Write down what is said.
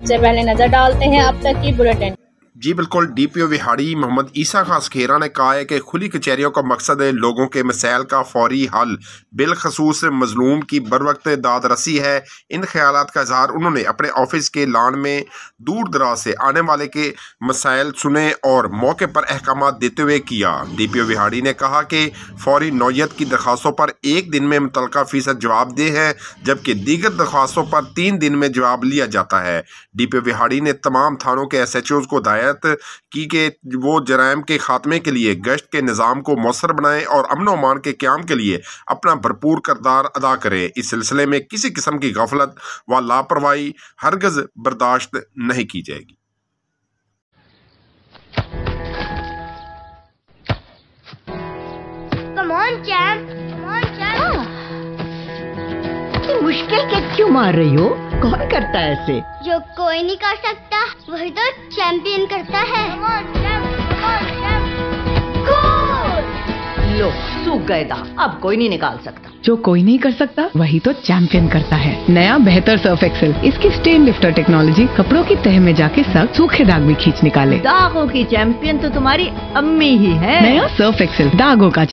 सबसे पहले नजर डालते हैं अब तक की बुलेटिन। जी बिल्कुल, डीपीओ विहाड़ी मोहम्मद ईसा खान सखेरा ने कहा है कि खुली कचहरियों का मकसद है लोगों के मसाइल का फौरी हल, बिलखसूस मजलूम की बर वक्त दाद रसी है। इन ख्यालात का इजहार उन्होंने अपने ऑफिस के लान में दूर दराज से आने वाले के मसाइल सुने और मौके पर अहकाम देते हुए किया। डीपीओ विहाड़ी ने कहा कि फौरी नौयत की दरख्वास्तों पर 1 दिन में मुतलका फीसद जवाब दे हैं, जबकि दीगर दरख्वास्तों पर 3 दिन में जवाब लिया जाता है। डीपीओ विहाड़ी ने तमाम थानों के SHOs को की कि वो जराइम के खात्मे के लिए गश्त के निज़ाम को मौसर बनाएं और अमन अमान के क़याम के लिए अपना भरपूर किरदार अदा करें। इस सिलसिले में किसी किस्म की गफलत व लापरवाही हरगिज़ बर्दाश्त नहीं की जाएगी। मुश्किल के क्यों मार रही हो? कौन करता है ऐसे? जो कोई नहीं कर सकता वही तो चैंपियन करता है। लो सूख गए दाग, अब कोई नहीं निकाल सकता। जो कोई नहीं कर सकता वही तो चैंपियन करता है। नया बेहतर सर्फ एक्सेल, इसकी स्टेन लिफ्टर टेक्नोलॉजी कपड़ों की तह में जाके सख्त सूखे दाग भी खींच निकाले। दागों की चैंपियन तो तुम्हारी अम्मी ही है। नया सर्फ एक्सेल, दागों का